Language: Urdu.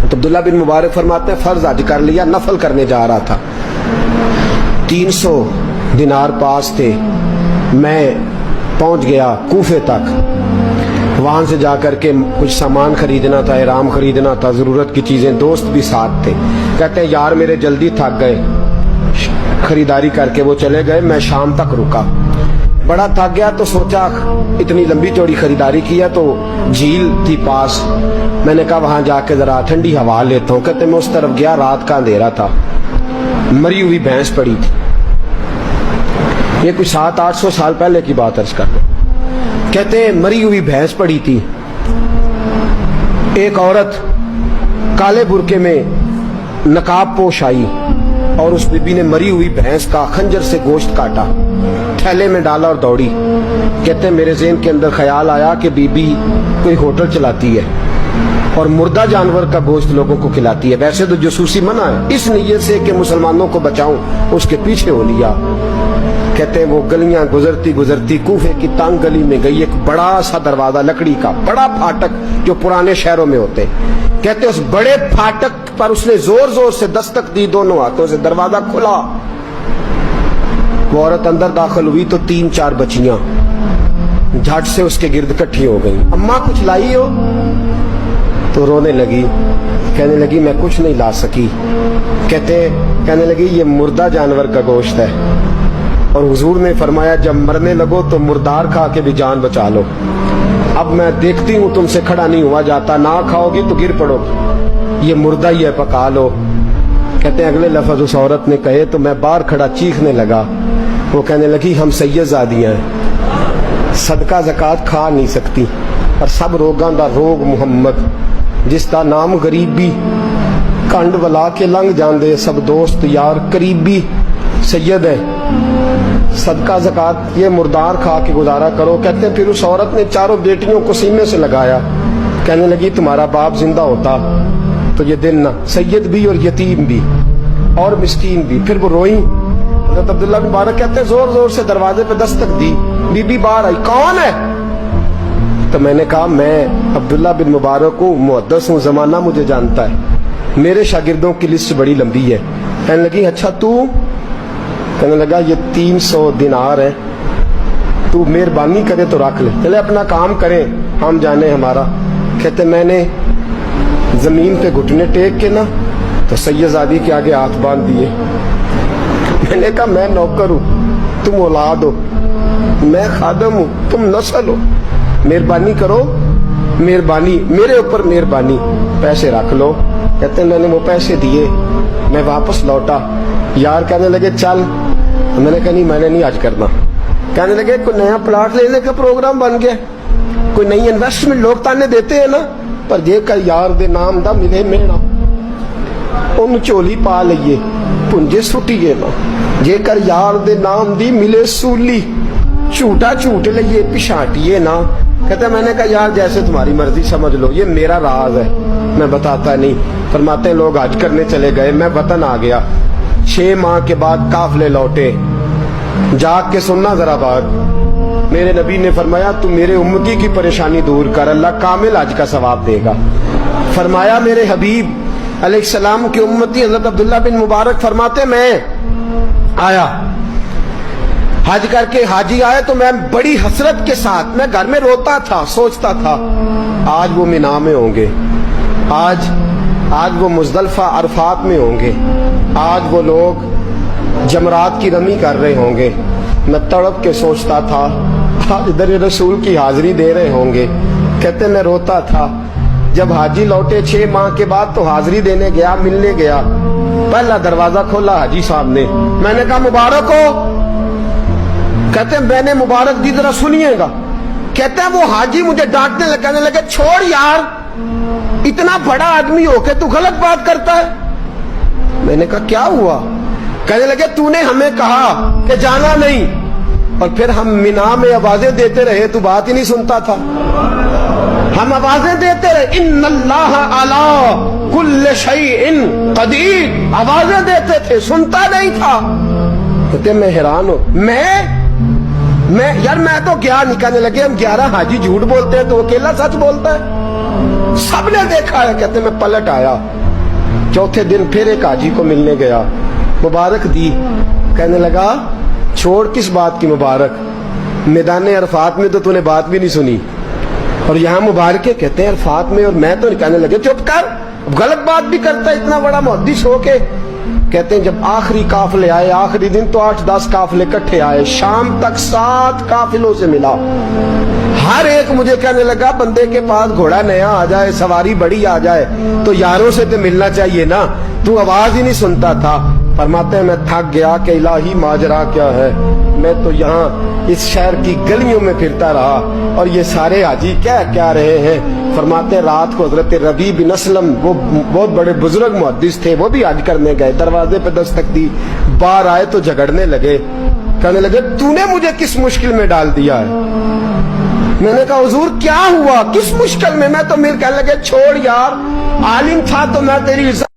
تو عبداللہ بن مبارک فرماتے ہیں فرض حج کر لیا, نفل کرنے جا رہا تھا, 300 دینار پاس تھے, میں پہنچ گیا کوفے تک, وہاں سے جا کر کے کچھ سامان خریدنا تھا, احرام خریدنا تھا, ضرورت کی چیزیں, دوست بھی ساتھ تھے. کہتے ہیں یار میرے جلدی تھک گئے, خریداری کر کے وہ چلے گئے, میں شام تک رکا, بڑا تھک گیا تو سوچا اتنی لمبی چوڑی خریداری کی ہے تو جھیل تھی پاس, میں نے کہا وہاں جا کے ذرا ٹھنڈی ہوا لیتا ہوں. کہتے میں اس طرف گیا, رات کا اندھیرا تھا, مری ہوئی بھینس پڑی تھی, یہ کچھ 700-800 سال پہلے کی بات عرض کر دو. کہتے ہیں مری ہوئی بھینس پڑی تھی, ایک عورت کالے برقعے میں نقاب پوش آئی اور اس بی بی نے مری ہوئی بھینس کا خنجر سے گوشت کاٹا, تھیلے میں ڈالا اور دوڑی. کہتے ہیں میرے ذہن کے اندر خیال آیا کہ بی بی کوئی ہوٹل چلاتی ہے اور مردہ جانور کا گوشت لوگوں کو کھلاتی ہے, ویسے تو جاسوسی منع ہے, اس نیت سے کہ مسلمانوں کو بچاؤں اس کے پیچھے ہو لیا. کہتے ہیں وہ گلیاں گزرتی گزرتی کوفے کی تنگ گلی میں گئی, ایک بڑا سا دروازہ لکڑی کا, بڑا پھاٹک جو پرانے شہروں میں ہوتے. کہتے ہیں اس بڑے پھاٹک پر اس نے زور زور سے دستک دی, دونوں ہاتھوں سے دروازہ کھلا, وہ عورت اندر داخل ہوئی تو 3-4 بچیاں جھٹ سے اس کے گرد اکٹھی ہو گئی. اماں کچھ لائی ہو؟ تو رونے لگی, کہنے لگی میں کچھ نہیں لا سکی. کہنے لگی یہ مردہ جانور کا گوشت ہے, اور حضور نے فرمایا جب مرنے لگو تو مردار کھا کے بھی جان بچا لو. اب میں دیکھتی ہوں تم سے کھڑا نہیں ہوا جاتا, نہ کھاؤ گی تو گر پڑو گی, یہ مردہ ہی ہے پکا لو. کہتے ہیں اگلے لفظ اس عورت نے کہے تو میں باہر کھڑا چیخنے لگا. وہ کہنے لگی ہم سید زادیاں ہیں, صدقہ زکات کھا نہیں سکتی, اور سب روگاں دا روگ محمد, جس دا نام غریبی, کنڈ ولا کے لنگ جاندے سب دوست یار قریبی, سید ہے, صدقہ زکات یہ مردار کھا کے گزارا کرو. کہتے ہیں پھر اس عورت نے 4 بیٹیوں کو سینے سے لگایا, کہنے لگی تمہارا باپ زندہ ہوتا تو یہ دن نہ, سید بھی اور یتیم بھی اور مسکین بھی. پھر وہ روئیں. حضرت عبداللہ بن مبارک کہتے ہیں زور زور سے دروازے پہ دستک دی, بی بی باہر آئی, کون ہے؟ تو میں نے کہا میں عبداللہ بن مبارک ہوں, محدث ہوں, زمانہ مجھے جانتا ہے, میرے شاگردوں کی لسٹ بڑی لمبی ہے. کہنے لگی اچھا تو؟ کہنے لگا یہ 300 دینار ہے, تو مہربانی کرے تو رکھ لے, چلے اپنا کام کریں ہم جانے ہمارا. کہتے میں نے زمین پہ گھٹنے ٹیک کے نا تو سید زادی کے آگے ہاتھ باندھ دیے. میں نے کہا میں نوکر ہوں, تم اولاد ہو, میں خادم ہوں, تم نسل ہو, مہربانی کرو, مہربانی میرے اوپر مہربانی, پیسے رکھ لو. کہتے ہیں میں نے وہ پیسے دیے, میں واپس لوٹا. یار کہنے لگے چل, میں نے کہا نہیں میں نے نہیں آج کرنا. کہنے لگے کوئی نیا پلاٹ لینے کا پروگرام بن گیا, کوئی نئی انویسٹمنٹ, لوگ تانے دیتے ہیں نا, پر جے کا یار دے نام دا ملے میڑا, ان چولی پا لئیے پنجے سٹیے نا, جے کر یار دے نام دی ملے سولی, جھوٹا جھوٹ لئیے پچھاٹیے نا. کہتے ہیں میں نے کہا یار جیسے تمہاری مرضی سمجھ لو, یہ میرا راز ہے میں بتاتا نہیں. فرماتے ہیں لوگ حج کرنے چلے گئے, میں وطن آ گیا. 6 ماہ کے بعد قافلے لوٹے, جاگ کے سننا ذرا بات, میرے نبی نے فرمایا تو میرے امتی کی پریشانی دور کر, اللہ کامل حج کا ثواب دے گا. فرمایا میرے حبیب علیہ السلام کی امتی حضرت عبداللہ بن مبارک فرماتے میں آیا حج کر کے, حاجی آئے تو میں بڑی حسرت کے ساتھ, میں گھر میں روتا تھا, سوچتا تھا آج وہ مینا میں ہوں گے, آج وہ مزدلفہ عرفات میں ہوں گے, آج وہ لوگ جمرات کی رمی کر رہے ہوں گے. میں تڑپ کے سوچتا تھا آج در رسول کی حاضری دے رہے ہوں گے. کہتے میں روتا تھا. جب حاجی لوٹے 6 ماہ کے بعد تو حاضری دینے گیا, ملنے گیا, پہلا دروازہ کھولا حاجی صاحب نے. میں نے کہا مبارک ہو. کہتے ہیں میں نے مبارک دی, ذرا سنیے گا. کہتے ہیں وہ حاجی مجھے ڈانٹنے لگے, کہنے لگے چھوڑ یار, اتنا بڑا آدمی ہو کے تو غلط بات کرتا ہے. میں نے کہا کیا ہوا؟ کہنے لگے تو نے ہمیں کہا کہ جانا نہیں, اور پھر ہم مینا میں آوازیں دیتے رہے, تو بات ہی نہیں سنتا تھا. ہم آوازیں دیتے رہے ان اللہ علی کل شیء قدیر, آوازیں دیتے تھے, سنتا نہیں تھا. کہتے میں حیران ہوں, میں یار میں تو گیا نہیں. کہنے لگے ہم 11 حاجی جھوٹ بولتے ہیں تو اکیلا سچ بولتا ہے. سب نے دیکھا ہے. کہتے میں پلٹ آیا. چوتھے دن پھر ایک حاجی کو ملنے گیا, مبارک دی. کہنے لگا چھوڑ کس بات کی مبارک, میدان عرفات میں تو نے بات بھی نہیں سنی, اور یہاں مبارکیں کہتے ہیں عرفات میں, اور میں تو کہنے لگے چپ کر, غلط بات بھی کرتا ہے اتنا بڑا محدث ہو کے. کہتے ہیں جب آخری قافلے آئے, آخری دن تو 8-10 قافلے کٹھے آئے, شام تک 7 قافلوں سے ملا. ہر ایک مجھے کہنے لگا بندے کے پاس گھوڑا نیا آ جائے, سواری بڑی آ جائے تو یاروں سے تو ملنا چاہیے نا, تو آواز ہی نہیں سنتا تھا. فرماتے ہیں میں تھک گیا کہ الہی ماجرا کیا ہے, میں تو یہاں اس شہر کی گلیوں میں پھرتا رہا اور یہ سارے حاجی کیا رہے ہیں. فرماتے ہیں رات کو حضرت ربیع بن اسلم, وہ بہت بڑے بزرگ محدث تھے, وہ بھی حج کرنے گئے, دروازے پہ دستک دی, باہر آئے تو جھگڑنے لگے. کہنے لگے تو نے مجھے کس مشکل میں ڈال دیا ہے. میں نے کہا حضور کیا ہوا, کس مشکل میں؟ میں تو کہنے لگے چھوڑ یار, عالم تھا تو میں تیری عزت